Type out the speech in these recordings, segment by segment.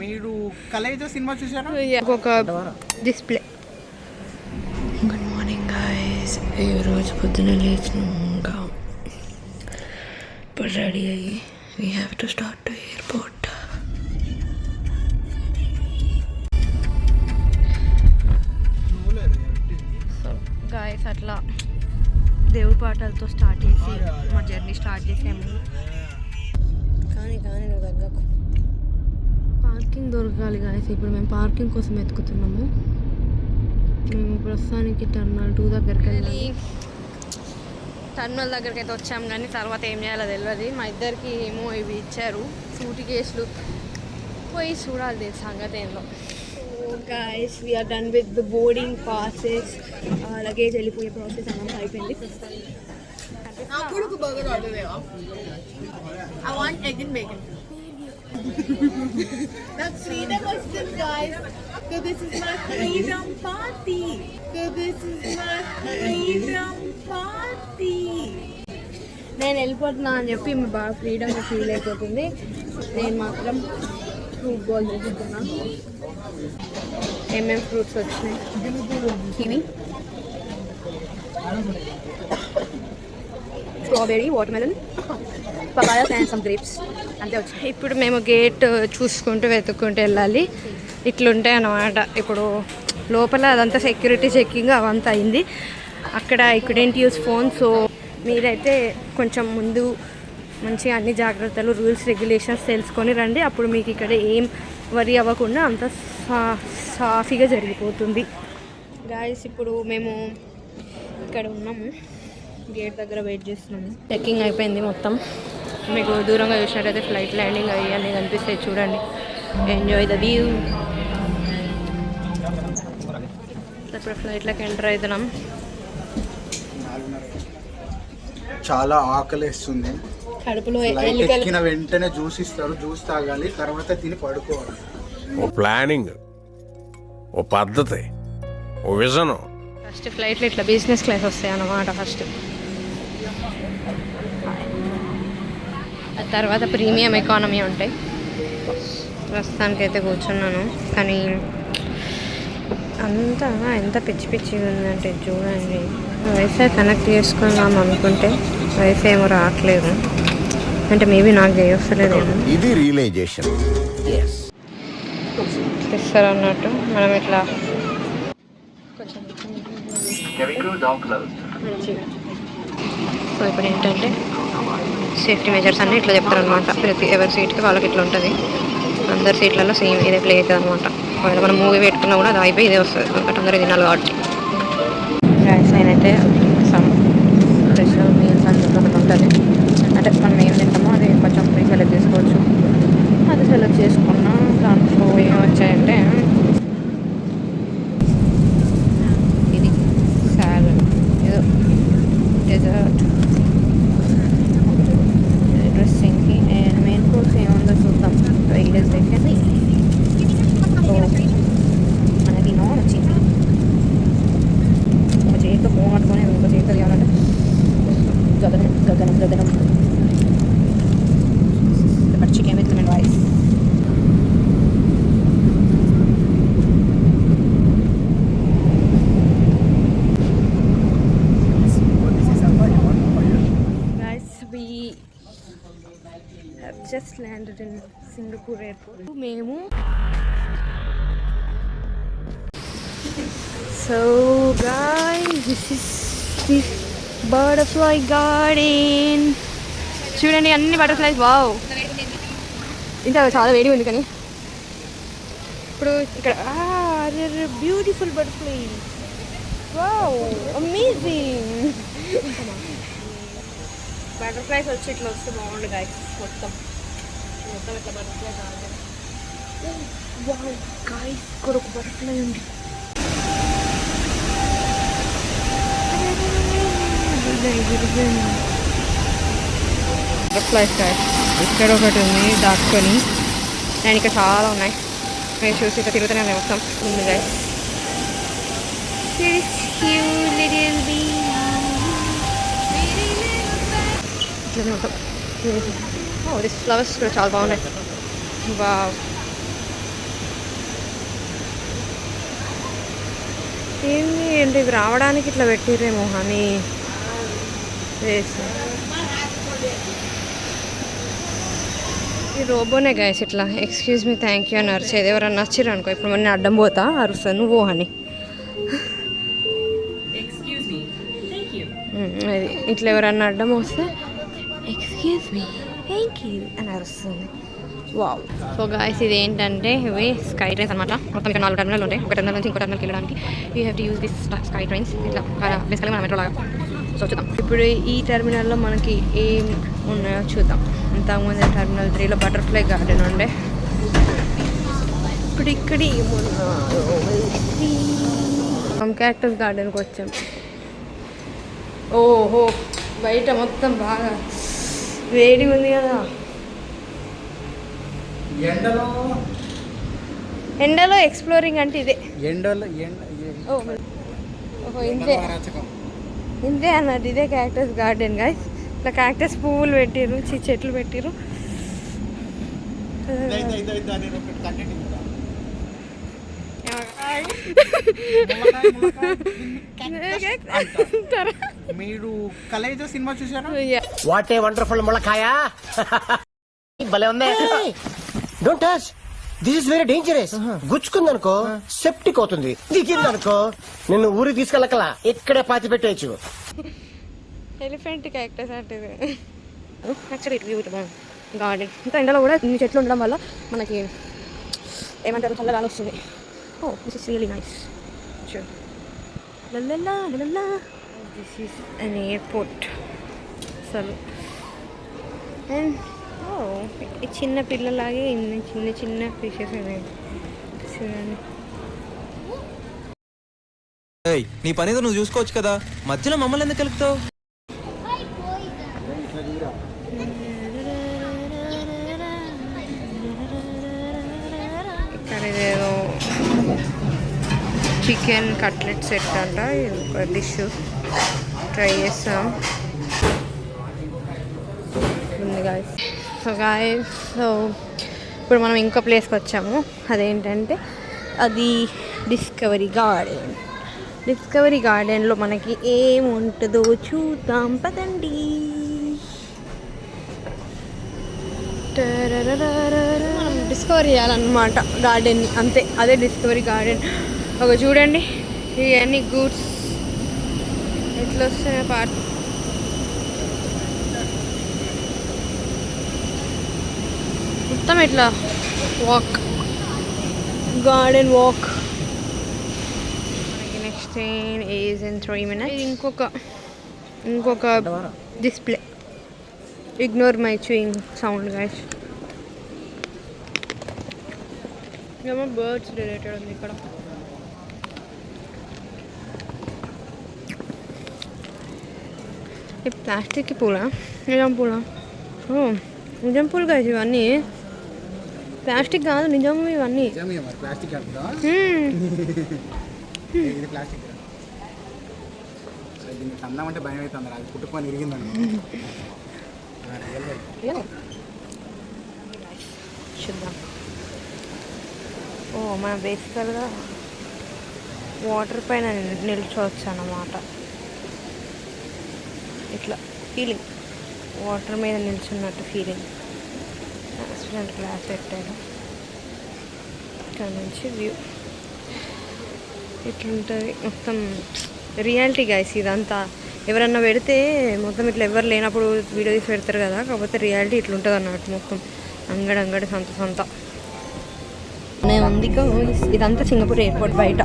మీరు కలేజో సినిమా చూసారా? ఒక డిస్ప్లే. Good morning guys. ఈరోజు పొద్దున లేచినాక ఇప్పుడు రెడీ అయ్యి we have to start to airport. So guys అట్లా దేవుడి పాటలతో స్టార్ట్ చేసి మా జర్నీ స్టార్ట్ చేసాము. కానీ నువ్వు తగ్గకు. పార్కింగ్ దొరకాలి గాయస్. ఇప్పుడు మేము పార్కింగ్ కోసం వెతుకుతున్నాము. మేము ప్రస్తుతానికి టర్మినల్ 2 దగ్గరికి వెళ్ళాలి. టర్మినల్ దగ్గరికి అయితే వచ్చాము, కానీ తర్వాత ఏం చేయాలో తెలియదు. మా ఇద్దరికి ఏమో ఇవి ఇచ్చారు సూట్ కేసులు, పోయి చూడాలి సంగతి ఏందో. Guys we are done with the boarding passes. Luggage వెళ్ళిపోయే ప్రాసెస్ అంతా అయిపోయింది. I want egg and bacon. That's freedom Muslim, guys. So this is my freedom party. నేను వెళ్ళిపోతున్నా అని చెప్పి బాగా ఫ్రీడమ్గా ఫీల్ అయిపోతుంది. నేను మాత్రం ఫ్రూట్ బాల్ తీసుకున్నా. ఏమేమి ఫ్రూట్స్ వచ్చినాయి? Kiwi, strawberry, watermelon, papayas and some grapes అంతే వచ్చాయి. ఇప్పుడు మేము గేట్ చూసుకుంటూ వెతుక్కుంటూ వెళ్ళాలి. ఇట్లుంటాయి అన్నమాట. ఇప్పుడు లోపల అదంతా సెక్యూరిటీ చెక్కింగ్ అవంతా అయింది. అక్కడ I couldn't use phone. So మీరైతే కొంచెం ముందు మంచిగా అన్ని జాగ్రత్తలు, రూల్స్, రెగ్యులేషన్స్ తెలుసుకొని రండి. అప్పుడు మీకు ఇక్కడ ఏం వరి అవ్వకుండా అంత సాఫీగా జరిగిపోతుంది. గాయస్ ఇప్పుడు మేము ఇక్కడ ఉన్నాము, గేట్ దగ్గర వెయిట్ చేస్తున్నాము. చెక్కింగ్ అయిపోయింది మొత్తం. మీకు దూరంగా చూసినట్టయితే ఫ్లైట్ ల్యాండింగ్ అయ్యి అన్నీ కనిపిస్తాయి. చూడండి, ఎంజాయ్ ద వ్యూ. ఇప్పుడు ఫ్లైట్లోకి ఎంటర్ అవుతున్నాం. చాలా ఆకలిస్తుంది. కడుపులో ఎక్కిన వెంటనే జ్యూస్ ఇస్తారు, జ్యూస్ తాగాలి, తర్వాత తిని పడుకోవాలి. ఓ ప్లానింగ్, ఓ పద్ధతి, ఓ విజన్. ఫస్ట్ ఫ్లైట్లో ఇట్లా బిజినెస్ క్లాస్ వస్తాయి అన్నమాట. ఫస్ట్ తర్వాత ప్రీమియం ఎకానమీ ఉంటాయి. ప్రస్తుతానికైతే కూర్చున్నాను, కానీ అంతా ఎంత పిచ్చి పిచ్చిగా ఉందంటే చూడండి. వైఫై కనెక్ట్ చేసుకుందాం అనుకుంటే వైఫై ఏమో రావట్లేదు. అంటే మేబీ నాకు చేయొస్తలేదేమో. ఇది రియలైజేషన్ ఇస్తారు అన్నట్టు. మనం ఇట్లా కొంచెం మంచిగా. సో ఇప్పుడు ఏంటంటే సేఫ్టీ మెజర్స్ అన్నీ ఇట్లా చెప్తారనమాట. ప్రతి ఎవరి సీట్కి వాళ్ళకి ఇట్లా ఉంటుంది. అందరి సీట్లలో సేమ్ ఇదే ప్లే అవుతుంది అనమాట. ఒకవేళ మనం మూవీ పెట్టుకున్నా కూడా అది అయిపోయి ఇదే వస్తుంది. ఒకటి అందరూ తినాలి కాబట్టి. రైస్ అయితే సమ్ స్పెషల్ మీల్స్ అందులో ఒకటి ఉంటుంది. అంటే మనం ఏం తింటామో అది కొంచెం ఫ్రీ సెలెక్ట్ చేసుకోవచ్చు. అది సెలెక్ట్ చేసుకున్నా దాంట్లో ఏం వచ్చాయంటే ఇది సాలడ్, ఏదో డెజర్ట్, డ్రెస్సింగ్కి అండ్ మెయిన్ కోర్స్ ఏముందో చూద్దాం. రైడర్స్ దగ్గర మనకి నాన్ వచ్చింది. ఒక చేతితో ఫోన్ పట్టుకొని ఇంకో చేతితో ఏమంటే గగనం గగనం గగనం. But chicken with lemon rice. Just landed in Singapore airport. మేము so guys, this is the butterfly garden. చూడండి అన్ని బటర్ఫ్లైస్. వావ్, ఇంత చాలా వేడి ఉంది. కానీ ఇప్పుడు ఇక్కడ beautiful butterfly. Wow, amazing. Butterflies వచ్చి ఇట్లా వస్తే బాగుండు గాయస్. మొత్తం ఇట్లా బటర్ఫ్లై కావాలి. వావ్ గాయస్, ఇక్కడ ఒక బటర్ఫ్లై ఉంది. బటర్ఫ్లైస్ గాయస్ ఇక్కడ ఒకటి ఉంది దాచుకొని. నేను ఇక్కడ చాలా ఉన్నాయి. మీరు చూసి ఇక్కడ తిరుగుతూనే ఉన్నాయి మొత్తం. ఉంది గాయస్. Cute little bee. ఇట్లా మొత్తం. ఓ దిస్ ఫ్లవర్స్ కూడా చాలా బాగున్నాయి. వావ్, ఏంటి ఇవి రావడానికి ఇట్లా పెట్టిర్రేమో అని వేసి. ఈ రోబోనే గైస్ ఇట్లా ఎక్స్క్యూజ్ మీ థ్యాంక్ యూ అని అరిచేది. ఎవరన్నా నచ్చిర్రు అనుకో, ఇప్పుడు నేను అడ్డం పోతా అరుస్తాను నువ్వు అని. అది ఇట్లా ఎవరన్నా అడ్డం వస్తే ఎక్స్క్యూజ్ మీ థ్యాంక్ యూ అని అరుస్తుంది. వావ్. సో గాయస్ ఇది ఏంటంటే ఇవి స్కై ట్రైన్స్ అనమాట. మొత్తం ఇక్కడ 4 టర్మినల్ ఉంటాయి. ఒక టర్మినల్ నుంచి ఇంకో టర్మినల్కి వెళ్ళడానికి you have to use this sky trains. ఇట్లా బేసికల్గా మన మెట్రో లాగా. సో చూద్దాం ఇప్పుడు ఈ టర్మినల్లో మనకి ఏం ఉన్నాయో చూద్దాం. ఇంతకుముందు టర్మినల్ 3లో బటర్ఫ్లై గార్డెన్ ఉండే. ఇప్పుడు ఇక్కడ ఏమున్నాయో క్యాక్టస్ గార్డెన్కి వచ్చాం. ఓహో బయట మొత్తం బాగా వేడి ఉంది కదా. ఎండలో ఎక్స్ప్లోరింగ్ అంటే ఇదే. ఓహో ఇంతే అన్నట్టు. ఇదే క్యాక్టస్ గార్డెన్ గైస్. ఇట్లా క్యాక్టస్ పువ్వులు పెట్టిరు, చెట్లు పెట్టిరు. మీరు కలేజా సినిమా చూసారా? వాట్ ఏ వండర్ఫుల్ ములకాయ. భలే ఉంది. Don't touch, this is very dangerous. గుచ్చుకుందనుకో సెప్టిక్ అవుతుంది. దిగిందనుకో నిన్ను ఊరికి తీసుకెళ్ళకలా ఇక్కడే పాతి పెట్టేయచ్చు. ఎలిఫెంట్ క్యాక్టస్ అంటే యాక్చువల్లీ వ్యూ బాగుంది. గార్డెన్ ఇంకా ఎండలో కూడా ఇన్ని చెట్లు ఉండడం వల్ల మనకి ఏమంటారు చల్లగాలి వస్తుంది. Oh this is really nice. This is an airport అసలు. అండ్ ఈ చిన్న పిల్లలాగే చిన్న చిన్న ఫిషెస్ ఉన్నాయి చూడండి. నీ పనిదో నువ్వు చూసుకోవచ్చు కదా, మధ్యలో మమ్మల్ని ఎందుకు కలుపుతావు? ఇక్కడ ఇదేదో చికెన్ కట్లెట్ సెట్ అంట. ఇది ఒక డిష్ ట్రై చేస్తాం. సో గాయస్, సో ఇప్పుడు మనం ఇంకో ప్లేస్కి వచ్చాము. అదేంటంటే అది డిస్కవరీ గార్డెన్. డిస్కవరీ గార్డెన్లో మనకి ఏముంటుందో చూద్దాం పదండి. డిస్కవర్ చేయాలన్నమాట గార్డెన్ని, అంతే. అదే డిస్కవరీ గార్డెన్. ఒక చూడండి ఇవన్నీ గూడ్స్ ఎట్లా వస్తున్నాయి పార్ట్. మొత్తం ఇట్లా వాక్, గార్డెన్ వాక్. మనకి నెక్స్ట్ ఈజ్ ఇన్ 3 minutes. ఇంకొక display. Ignore my chewing sound guys. ఏమో బర్డ్స్ రిలేటెడ్ ఉంది ఇక్కడ. ఈ ప్లాస్టిక్ పూలా, నిజం పూలా? నిజం పూలు కాదు ఇవన్నీ, ప్లాస్టిక్ కాదు నిజం ఇవన్నీ. ప్లాస్టిక్ ప్లాస్టిక్ అందామంటే భయం అవుతుంది. అది పుట్టుకొని ఇరిగిందని చూద్దాం. ఓ మనం బేసికల్గా వాటర్ పైన నిల్చోవచ్చు అన్నమాట. ఇట్లా ఫీలింగ్, వాటర్ మీద నిల్చున్నట్టు ఫీలింగ్. రెస్టారెంట్ గ్లాస్ పెట్టారు. ఇక్కడ నుంచి వ్యూ ఇట్లుంటుంది మొత్తం. రియాలిటీ గైస్ ఇదంతా. ఎవరన్నా పెడితే మొత్తం ఇట్లా ఎవరు లేనప్పుడు వీడియో తీసి పెడతారు కదా, కాకపోతే రియాలిటీ ఇట్లుంటుంది అన్నట్టు. మొత్తం అంగడి సంత ఉంది. ఇదంతా సింగపూర్ ఎయిర్పోర్ట్ బయట.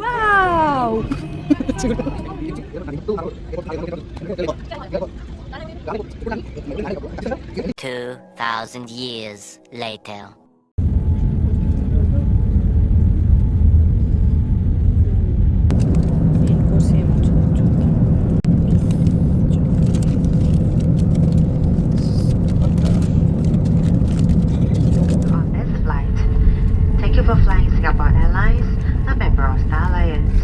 Wow 2,000 years later. Take you for flying Singapore Airlines, a member of Star Alliance.